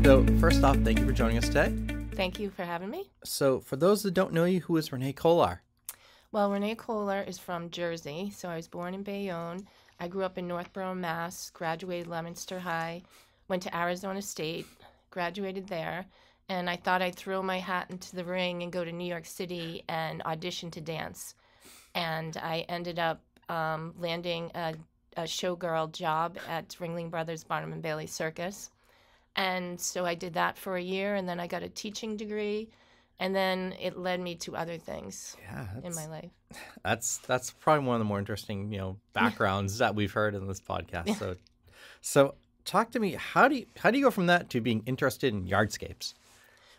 So first off, thank you for joining us today. Thank you for having me. So for those that don't know you, who is Renee Kolar? Well, Renee Kolar is from Jersey, so I was born in Bayonne. I grew up in Northborough, Mass., graduated Leominster High, went to Arizona State, graduated there, and I thought I'd throw my hat into the ring and go to New York City and audition to dance. And I ended up landing a showgirl job at Ringling Brothers Barnum and Bailey Circus. And so I did that for a year, and then I got a teaching degree, and then it led me to other things in my life. That's probably one of the more interesting, backgrounds that we've heard in this podcast. So talk to me. How do you go from that to being interested in yardscapes?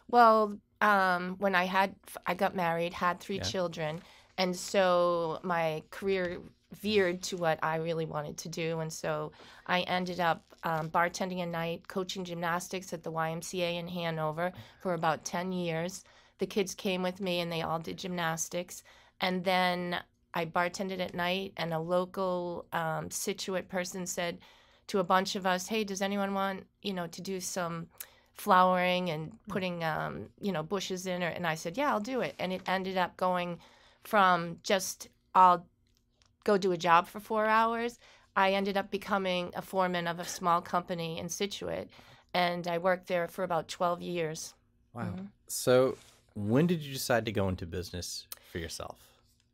Well, when I got married, had three children, and so my career veered to what I really wanted to do, and so I ended up bartending at night, coaching gymnastics at the YMCA in Hanover for about 10 years. The kids came with me, and they all did gymnastics, and then I bartended at night, and a local Scituate person said to a bunch of us, "Hey, does anyone want, to do some flowering and putting, bushes in?" And I said, "Yeah, I'll do it." And it ended up going from just I'll go do a job for 4 hours. I ended up becoming a foreman of a small company in Scituate, and I worked there for about 12 years. Wow. Mm-hmm. So when did you decide to go into business for yourself?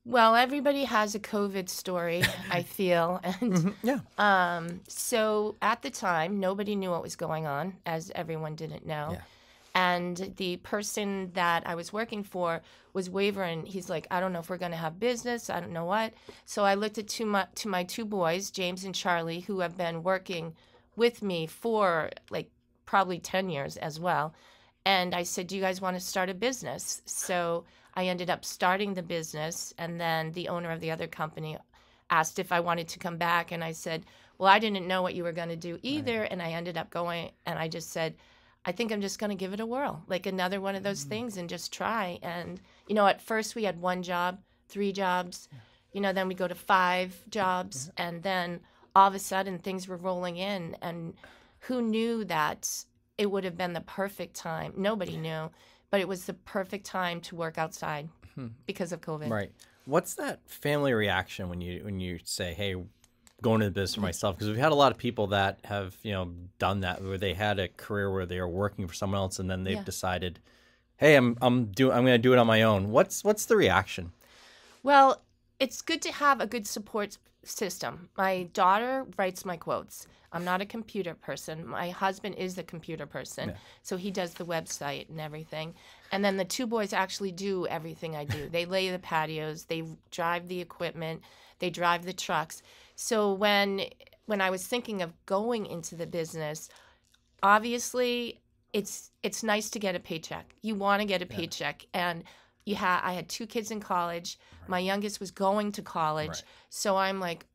Well, everybody has a COVID story, I feel. And so at the time, nobody knew what was going on, as everyone didn't know. Yeah. And the person that I was working for was wavering. He's like, "I don't know if we're going to have business. I don't know what." So I looked at to my two boys, James and Charlie, who have been working with me for probably 10 years as well. And I said, "Do you guys want to start a business?" So I ended up starting the business. And then the owner of the other company asked if I wanted to come back. And I said, "Well, I didn't know what you were going to do either." Right. And I ended up going, and I just said, "I think I'm just going to give it a whirl, like another one of those things, and just try." And, at first we had one job, 3 jobs, then we go to 5 jobs. And then all of a sudden things were rolling in. And who knew that it would have been the perfect time? Nobody knew, but it was the perfect time to work outside because of COVID. Right. What's that family reaction when you say, "Hey, going into the business for myself"? Because we've had a lot of people that have, done that, where they had a career where they were working for someone else, and then they've decided, "Hey, I'm going to do it on my own." What's the reaction? Well, it's good to have a good support system. My daughter writes my quotes. I'm not a computer person. My husband is the computer person, so he does the website and everything. And then the 2 boys actually do everything I do. They lay the patios, they drive the equipment, they drive the trucks. So when I was thinking of going into the business, obviously it's nice to get a paycheck. You want to get a paycheck, and I had 2 kids in college. Right. My youngest was going to college, so I'm like,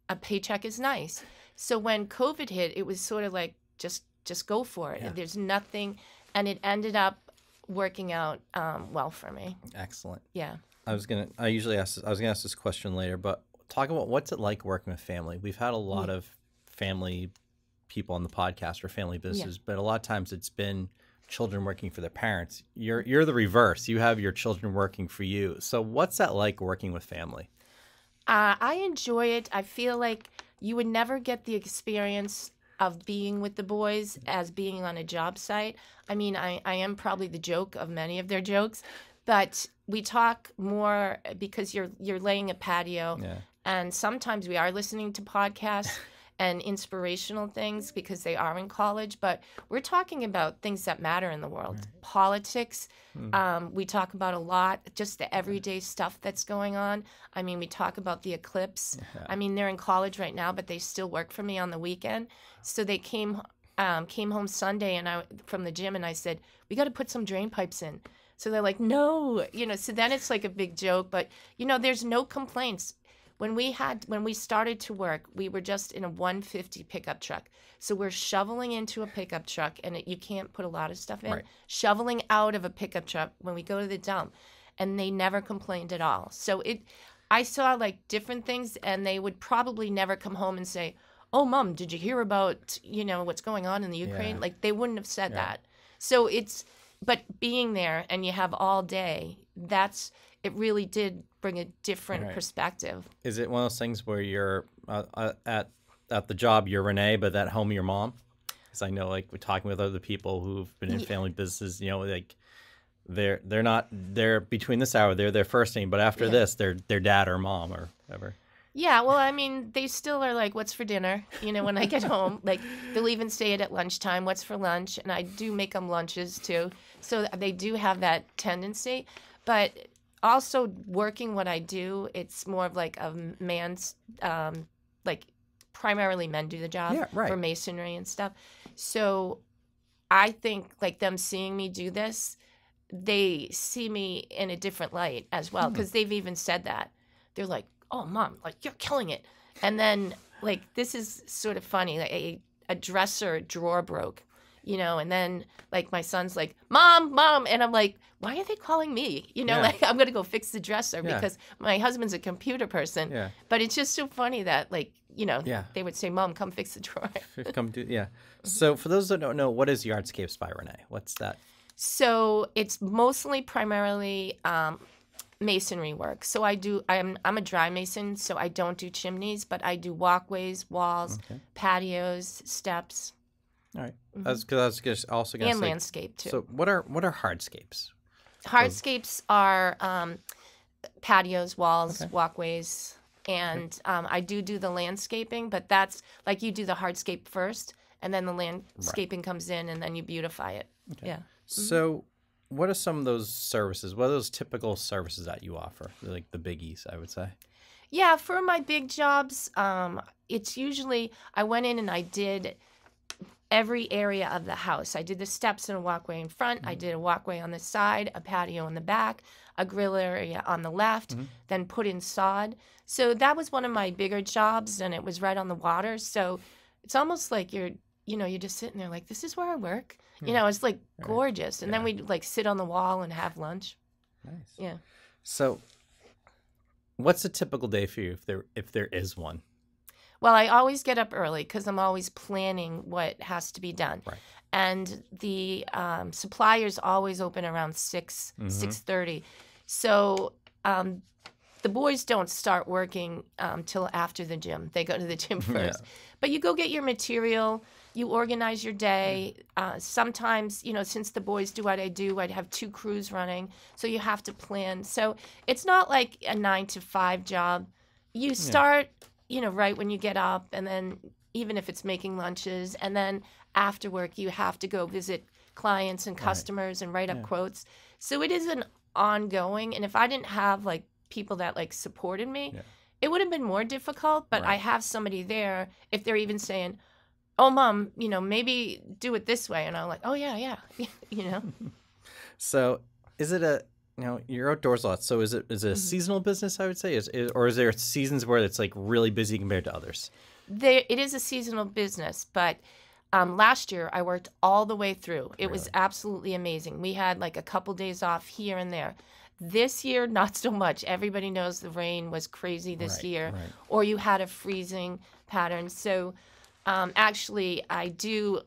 a paycheck is nice. So when COVID hit, it was sort of like just go for it. Yeah. There's nothing, and it ended up working out well for me. Excellent. Yeah. I was gonna ask this question later, but talk about what's it like working with family. We've had a lot of family people on the podcast or family businesses, but a lot of times it's been children working for their parents. You're the reverse. You have your children working for you. So what's that like working with family? I enjoy it. I feel like you would never get the experience of being with the boys as being on a job site. I mean, I am probably the joke of many of their jokes, but we talk more because you're laying a patio. Yeah. And sometimes we are listening to podcasts and inspirational things because they are in college, but we're talking about things that matter in the world. Right. Politics, we talk about a lot, just the everyday stuff that's going on. I mean, we talk about the eclipse. Yeah. I mean, they're in college right now, but they still work for me on the weekend. So they came home Sunday from the gym, and I said, "We got to put some drain pipes in." So they're like, "No," so then it's like a big joke, but there's no complaints. When we started to work, we were just in a 150 pickup truck. So we're shoveling into a pickup truck, and you can't put a lot of stuff in. Right. Shoveling out of a pickup truck when we go to the dump, and they never complained at all. So I saw like different things, and they would probably never come home and say, oh, Mom, did you hear about, what's going on in the Ukraine? Yeah. Like, they wouldn't have said that. So but being there and you have all day, it really did bring a different perspective. Is it one of those things where you're at the job, you're Renee, but at home, you're Mom? Because I know, like, we're talking with other people who've been in family businesses, like, they're between this hour, they're their first name, but after this, they're dad or mom or whatever. Yeah, well, I mean, they still are like, what's for dinner? When I get home, like, they'll even say it at lunchtime, what's for lunch? And I do make them lunches, too. So they do have that tendency. But also working what I do, it's more of like a man's, like, primarily men do the job for masonry and stuff. So I think, like, them seeing me do this, they see me in a different light as well, because they've even said that. They're like, oh, Mom, like, you're killing it. And then, like, this is sort of funny. Like, a dresser drawer broke, and then, like, my son's like, Mom, and I'm like, why are they calling me? Like, I'm going to go fix the dresser because my husband's a computer person. Yeah. But it's just so funny that, like, they would say, Mom, come fix the drawer. Come do, So for those that don't know, what is Yardscapes by Renee? What's that? So it's primarily masonry work. So I'm a dry mason, so I don't do chimneys, but I do walkways, walls, patios, steps. All right. Because I was also going to say. And landscape, too. So what are hardscapes? Hardscapes are patios, walls, walkways, and I do the landscaping, but that's like you do the hardscape first, and then the landscaping comes in, and then you beautify it. Okay. Yeah. So what are some of those services? What are those typical services that you offer? They're like the biggies, I would say. Yeah, for my big jobs, it's usually I went in and I did every area of the house. I did the steps and a walkway in front. I did a walkway on the side, a patio in the back, a grill area on the left, then put in sod. So that was one of my bigger jobs, and it was right on the water. So it's almost like you're just sitting there like, this is where I work. It's like gorgeous. And then we'd like sit on the wall and have lunch. Nice. Yeah. So what's a typical day for you if there is one? Well, I always get up early because I'm always planning what has to be done. Right. And the suppliers always open around 6:30. So the boys don't start working till after the gym. They go to the gym first. But you go get your material. You organize your day. Sometimes, since the boys do what I do, I'd have 2 crews running. So you have to plan. So it's not like a 9-to-5 job. You start, right when you get up, and then even if it's making lunches, and then after work, you have to go visit clients and customers and write up quotes. So it is an ongoing. And if I didn't have, like, people that, like, supported me, it would have been more difficult. But I have somebody there if they're even saying, oh, Mom, maybe do it this way. And I'm like, oh, yeah. So is it you're outdoors a lot. So is it a seasonal business, I would say? Or is there seasons where it's like really busy compared to others? It is a seasonal business. But last year I worked all the way through. It was absolutely amazing. We had like a couple days off here and there. This year, not so much. Everybody knows the rain was crazy this year. Right. Or you had a freezing pattern. So actually, I do,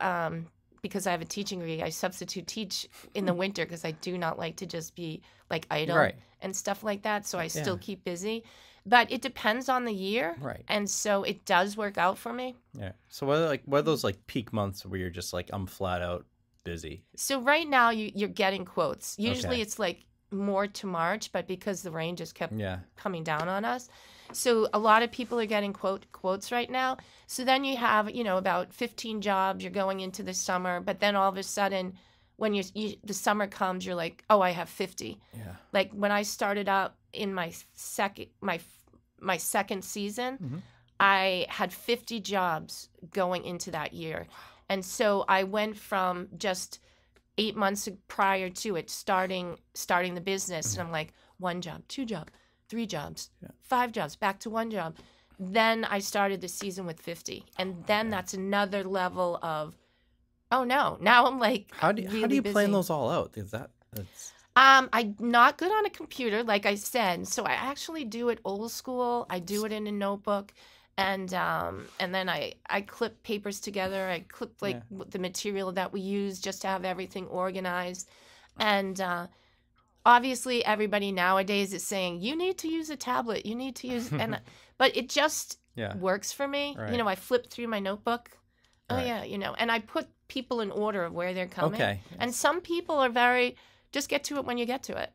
because I have a teaching degree, I substitute teach in the winter because I do not like to just be like idle and stuff like that. So I still keep busy. But it depends on the year. Right. And so it does work out for me. Yeah. So what are those like peak months where you're just like, I'm flat out busy? So right now you're getting quotes. Usually it's like more to March, but because the rain just kept coming down on us. So a lot of people are getting quotes right now. So then you have, about 15 jobs. You're going into the summer, but then all of a sudden, when the summer comes, you're like, oh, I have 50. Yeah. Like when I started out in my second season, I had 50 jobs going into that year, and so I went from just 8 months prior to it starting the business, and I'm like 1 job, 2 job, 3 jobs, 5 jobs, back to 1 job. Then I started the season with 50, and then that's another level of, oh no, now I'm like how do you plan those all out? Is that's I'm not good on a computer, like I said, so I actually do it old school. I do it in a notebook, And then I clip papers together. I clip like the material that we use just to have everything organized. And obviously everybody nowadays is saying, you need to use a tablet. You need to use, but it just works for me. Right. You know, I flip through my notebook. Oh yeah, you know, and I put people in order of where they're coming. Okay. And some people are very, just get to it when you get to it.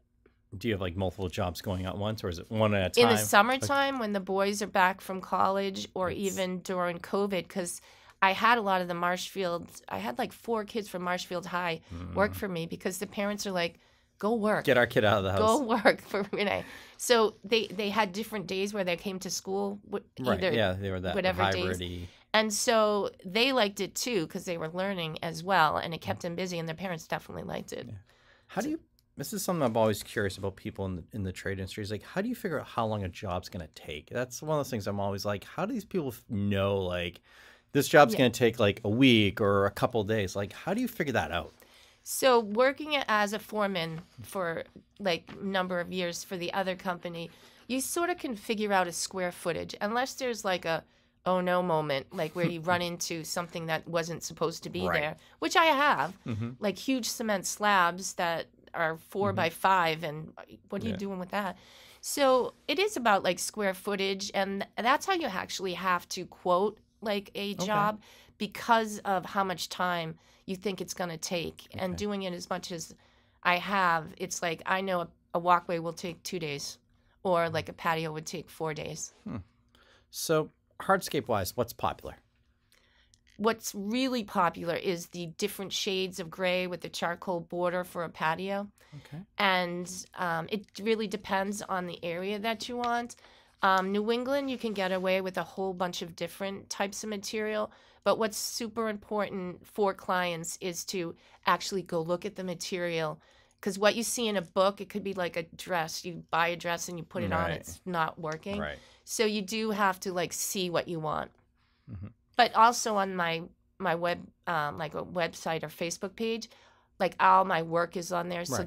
Do you have like multiple jobs going at once, or is it one at a time? In the summertime, when the boys are back from college, or even during COVID, because I had a lot of the Marshfield, I had like 4 kids from Marshfield High work for me because the parents are like, go work. Get our kid out of the house. Go work for Renee. So they had different days where they came to school. Either they were that whatever hybrid-y. days. And so they liked it too because they were learning as well, and it kept them busy, and their parents definitely liked it. Yeah. How do you... This is something I'm always curious about people in the trade industry. Is like, how do you figure out how long a job's going to take? That's one of those things I'm always like, how do these people know, like, this job's going to take like a week or a couple of days? Like, how do you figure that out? So working as a foreman for like a number of years for the other company, you sort of can figure out a square footage, unless there's like a oh no moment, like where you run into something that wasn't supposed to be there, which I have, like huge cement slabs that are 4 by 5, and what are you doing with that? So it is about like square footage, and that's how you actually have to quote like a job because of how much time you think it's going to take. And doing it as much as I have, it's like I know a walkway will take 2 days, or like a patio would take 4 days. So hardscape wise, what's popular? What's really popular is the different shades of gray with the charcoal border for a patio. Okay. And it really depends on the area that you want. New England, you can get away with a whole bunch of different types of material. But what's super important for clients is to actually go look at the material. Because what you see in a book, it could be like a dress. You buy a dress and you put it on, it's not working. Right. So you do have to like see what you want. But also on my web, like a website or Facebook page, like all my work is on there. So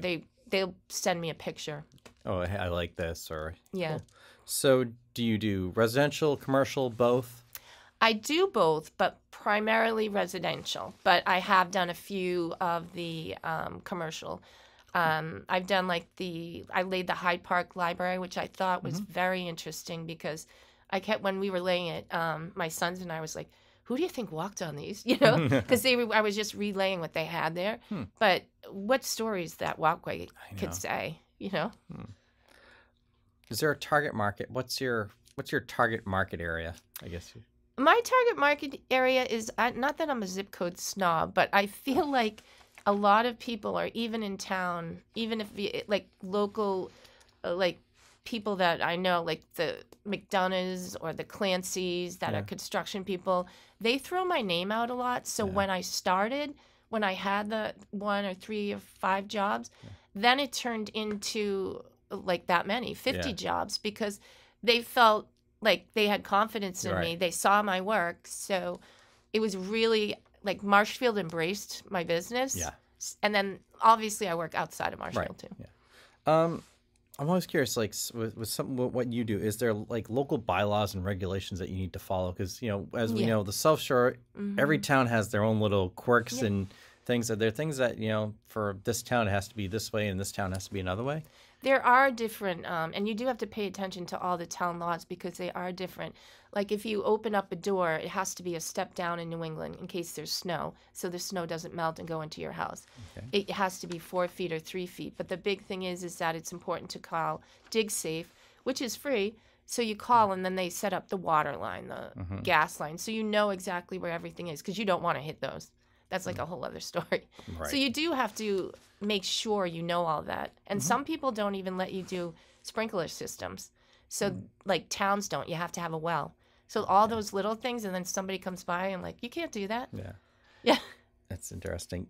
they'll send me a picture. Oh, I like this, or cool. So do you do residential, commercial, both? I do both, but primarily residential. But I have done a few of the commercial. I've done like I laid the Hyde Park Library, which I thought was very interesting because when we were laying it, my sons and I was like, who do you think walked on these? You know, because I was just relaying what they had there. But what stories that walkway could say, you know? Is there a target market? What's your target market area, I guess? My target market area is, not that I'm a zip code snob, but I feel like a lot of people are even in town, even if like local, like people that I know, like the McDonoughs or the Clancy's that are construction people, they throw my name out a lot. So when I started, when I had the 1 or 3 or 5 jobs, then it turned into like that many, 50 jobs, because they felt like they had confidence in me. They saw my work. So it was really like Marshfield embraced my business. Yeah. And then obviously I work outside of Marshfield too. Yeah. I'm always curious, like with what you do, is there like local bylaws and regulations that you need to follow? Because, you know, as we know, the South Shore, every town has their own little quirks and things. Are there things that, you know, for this town it has to be this way and this town has to be another way? There are different, and you do have to pay attention to all the town laws because they are different. Like if you open up a door, it has to be a step down in New England in case there's snow, so the snow doesn't melt and go into your house. Okay. It has to be 4 feet or 3 feet. But the big thing is that it's important to call DigSafe, which is free. So you call and then they set up the water line, the gas line, so you know exactly where everything is because you don't want to hit those. That's like a whole other story. Right. So you do have to make sure you know all that. And some people don't even let you do sprinkler systems. So like towns don't. You have to have a well. So all those little things, and then somebody comes by and like, you can't do that. Yeah. Yeah. That's interesting.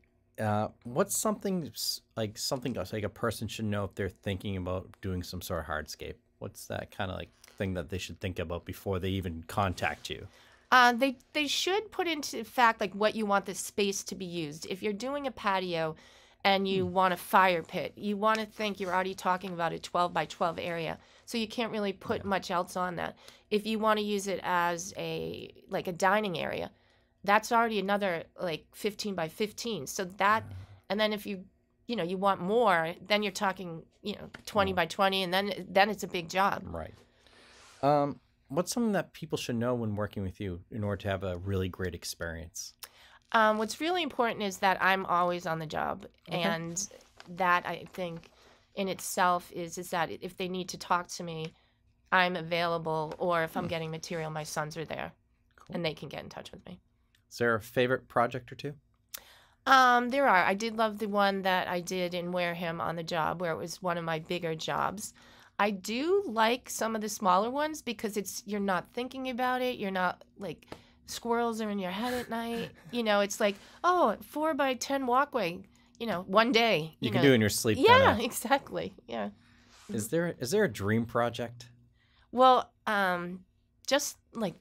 What's something like a person should know if they're thinking about doing some sort of hardscape? What's that kind of like thing that they should think about before they even contact you? They should put into fact like what you want the space to be used. If you're doing a patio and you want a fire pit, you want to think you're already talking about a 12 by 12 area. So you can't really put much else on that. If you want to use it as a dining area, that's already another 15 by 15. So that, and then if you want more, then you're talking 20 by 20, and then it's a big job. Right. What's something that people should know when working with you in order to have a really great experience? What's really important is that I'm always on the job, and that I think in itself is that if they need to talk to me, I'm available, or if I'm getting material, my sons are there, and they can get in touch with me. Is there a favorite project or two? There are. I did love the one that I did in Wareham on the job, where it was one of my bigger jobs. I do like some of the smaller ones because you're not thinking about it. You're not squirrels are in your head at night. It's 4 by 10 walkway. One day. You can do it in your sleep. Yeah, exactly. Yeah. Is there a dream project? Well, just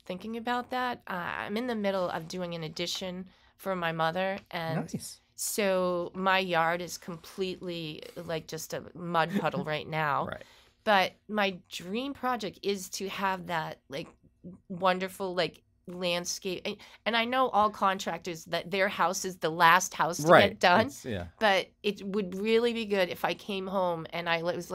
thinking about that, I'm in the middle of doing an addition for my mother, and so my yard is completely just a mud puddle right now. Right. But my dream project is to have that wonderful landscape, and I know all contractors that their house is the last house to get done. But it would really be good if I came home and I was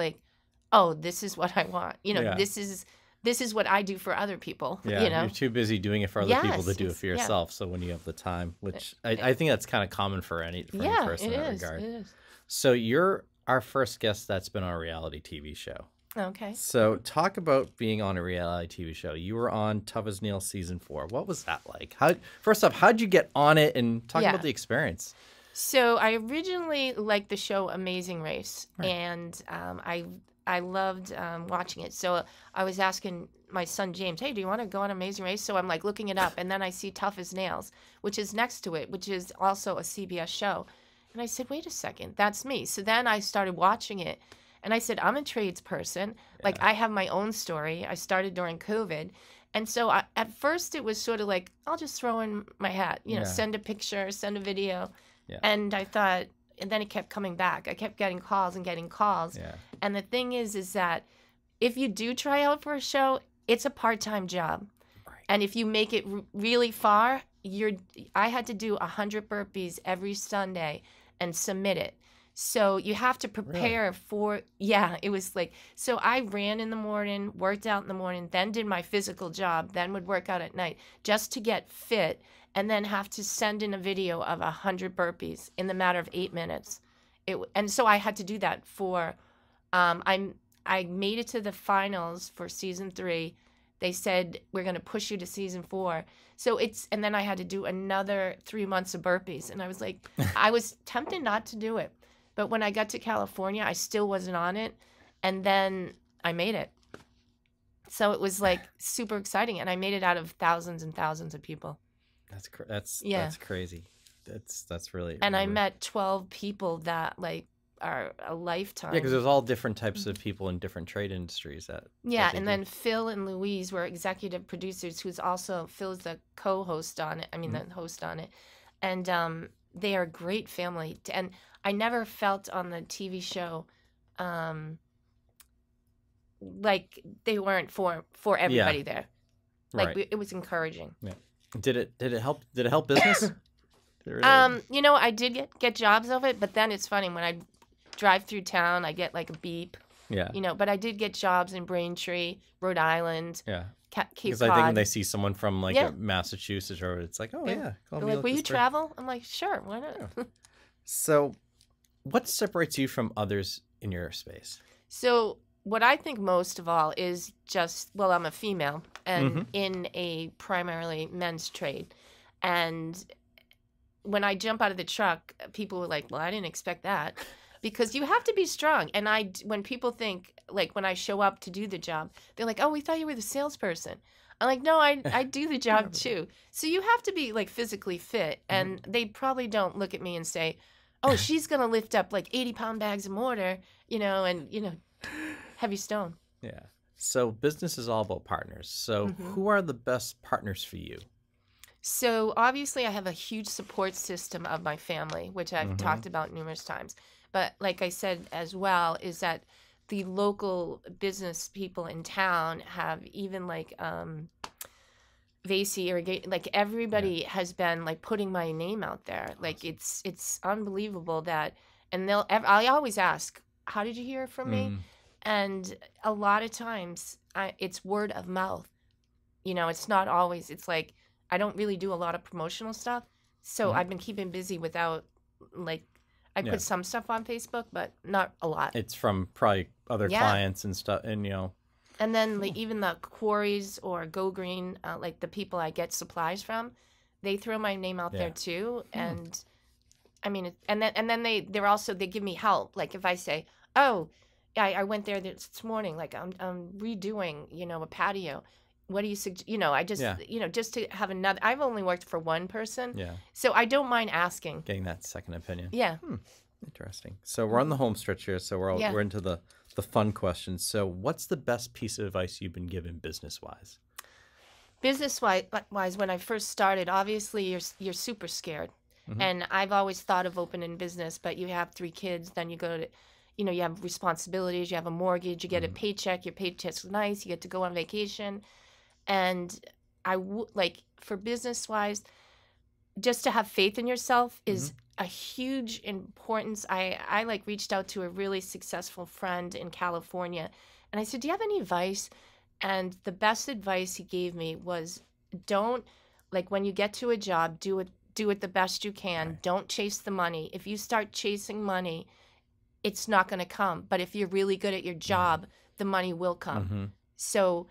oh, this is what I want. This is what I do for other people. Yeah, you're too busy doing it for other people to do it for yourself. So when you have the time, which I think that's kind of common for any person in that regard. It is. So you're our first guest that's been on a reality TV show. Okay. So talk about being on a reality TV show. You were on Tough as Nails season 4. What was that like? First off, how'd you get on it, and talk about the experience? So I originally liked the show Amazing Race, and I loved watching it. So I was asking my son James, hey, do you want to go on Amazing Race? So I'm looking it up, and then I see Tough as Nails, which is next to it, which is also a CBS show. And I said, wait a second, that's me. So then I started watching it, and I said, I'm a tradesperson. I have my own story. I started during COVID. And so at first it was sort of I'll just throw in my hat, send a picture, send a video. Yeah. And I thought, and then it kept coming back. I kept getting calls and getting calls. Yeah. And the thing is that if you do try out for a show, it's a part-time job. Right. And if you make it really far, I had to do 100 burpees every Sunday and submit it. So you have to prepare for, it was so I ran in the morning, worked out in the morning, then did my physical job, then would work out at night just to get fit, and then have to send in a video of 100 burpees in the matter of 8 minutes. And so I had to do that for, I made it to the finals for season 3. They said, we're going to push you to season 4. So and then I had to do another 3 months of burpees. And I was I was tempted not to do it. But when I got to California, I still wasn't on it. And then I made it. So it was super exciting. And I made it out of thousands and thousands of people. That's crazy. That's really. And I met 12 people that are a lifetime. Yeah, because there's all different types of people in different trade industries and then Phil and Louise were executive producers, Phil's the co-host on it. I mean, the host on it. And they are a great family. And I never felt on the TV show they weren't for everybody there. It was encouraging. Yeah. Did it help? Did it help business? I did get jobs of it, but then it's funny when I drive through town, I get a beep. Yeah. But I did get jobs in Braintree, Rhode Island. Yeah. Cape Cod. Because I think when they see someone from Massachusetts, or it's will you travel? I'm sure, why not? Yeah. So, what separates you from others in your space? So, what I think most of all is I'm a female and in a primarily men's trade. And when I jump out of the truck, people were well, I didn't expect that. Because you have to be strong. And when people think, when I show up to do the job, they're oh, we thought you were the salesperson. I'm no, I do the job too. So you have to be physically fit. And they probably don't look at me and say, oh, she's going to lift up 80-pound bags of mortar, and, heavy stone. Yeah. So business is all about partners. So who are the best partners for you? So obviously I have a huge support system of my family, which I've talked about numerous times. But like I said as well, is that the local business people in town have even like Vasey irrigate, like everybody has been like putting my name out there. Like it's unbelievable that, and I always ask, how did you hear from me? And a lot of times it's word of mouth. You know, it's not always, it's like, I don't really do a lot of promotional stuff. So I've been keeping busy without, like, I put some stuff on Facebook, but not a lot. It's from probably other clients and stuff, and, you know. And then like, even the quarries or Go Green, like the people I get supplies from, they throw my name out there too. And I mean, and then they give me help. Like if I say, oh, I went there this morning, like I'm redoing, you know, a patio. What do you suggest? You know, I just, you know, just to have another, I've only worked for one person. Yeah. So I don't mind asking. Getting that second opinion. Yeah. Interesting. So we're on the home stretch here. So we're into the fun questions. So what's the best piece of advice you've been given business-wise? Business-wise, when I first started, obviously you're super scared. And I've always thought of opening business, but you have 3 kids, then you go to, you know, you have responsibilities, you have a mortgage, you get a paycheck, your paycheck's nice, you get to go on vacation. And like for business-wise, just to have faith in yourself is a huge importance. I like reached out to a really successful friend in California, and I said, do you have any advice? And the best advice he gave me was, don't, like when you get to a job, do it the best you can. Right. Don't chase the money. If you start chasing money, it's not going to come. But if you're really good at your job, the money will come. So,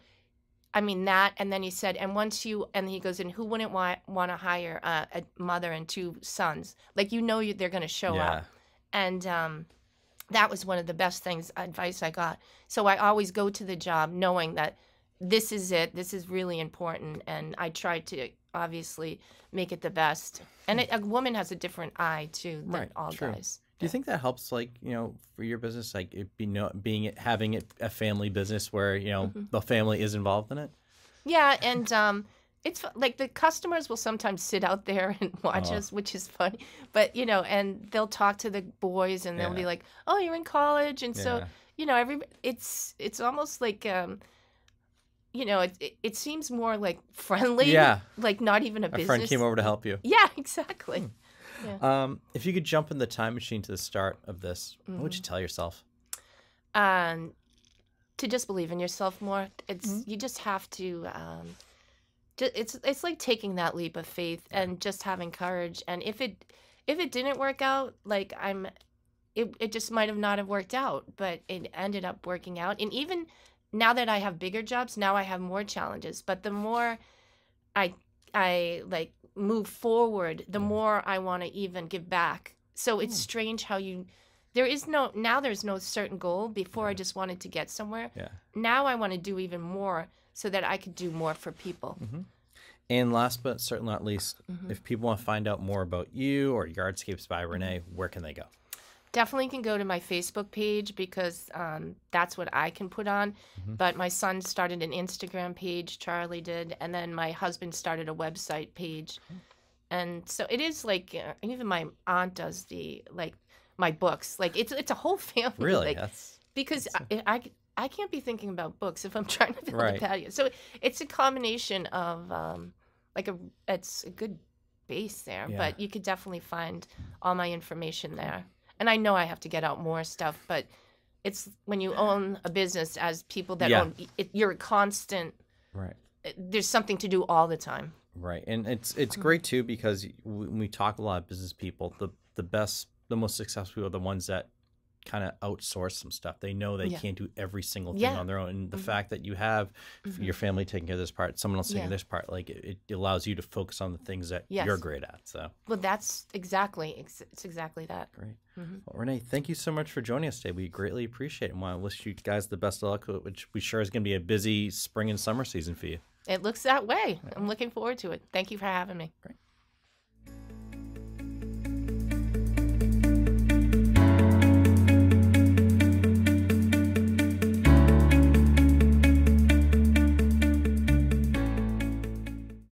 I mean that, and then he said, and he goes, and who wouldn't want to hire a mother and 2 sons? Like, you know, they're going to show up. And that was one of the best advice I got. So I always go to the job knowing that this is it. This is really important. And I try to obviously make it the best. And a woman has a different eye too than all guys. Do you think that helps, like, you know, for your business, like having it a family business where, you know, the family is involved in it? Yeah, and it's like the customers will sometimes sit out there and watch us, which is funny. But, you know, and they'll talk to the boys and they'll be like, "Oh, you're in college," and so, you know, it's almost like you know, it seems more like friendly, like not even a business. A friend came over to help you. Yeah, exactly. Yeah. If you could jump in the time machine to the start of this, what would you tell yourself? To just believe in yourself more. It's you just have to. It's like taking that leap of faith and just having courage. And if it didn't work out, like it just might have not have worked out, but it ended up working out. And even now that I have bigger jobs, now I have more challenges. But the more I like move forward, the more I want to even give back. So it's strange how there's no certain goal. Before I just wanted to get somewhere. Yeah. Now I want to do even more so that I could do more for people. And last but certainly not least, if people want to find out more about you or Yardscapes by Renee, where can they go? Definitely can go to my Facebook page because that's what I can put on. But my son started an Instagram page, Charlie did, and then my husband started a website page. And so it is like, even my aunt does my books. Like it's a whole family. Really? Like, because I can't be thinking about books if I'm trying to build a patio. So it's a combination of it's a good base there. Yeah. But you could definitely find all my information there. And I know I have to get out more stuff, but it's when you own a business as people that own it, you're a constant. Right. There's something to do all the time. Right. And it's great too, because when we talk a lot of business people, the most successful people are the ones that kind of outsource some stuff. They know they can't do every single thing on their own. And the fact that you have your family taking care of this part, someone else taking care of this part, like it allows you to focus on the things that you're great at. So, well, that's exactly that. Great. Well, Renee, thank you so much for joining us today. We greatly appreciate it. And want to wish you guys the best of luck, which we sure is going to be a busy spring and summer season for you. It looks that way. I'm looking forward to it. Thank you for having me. Great.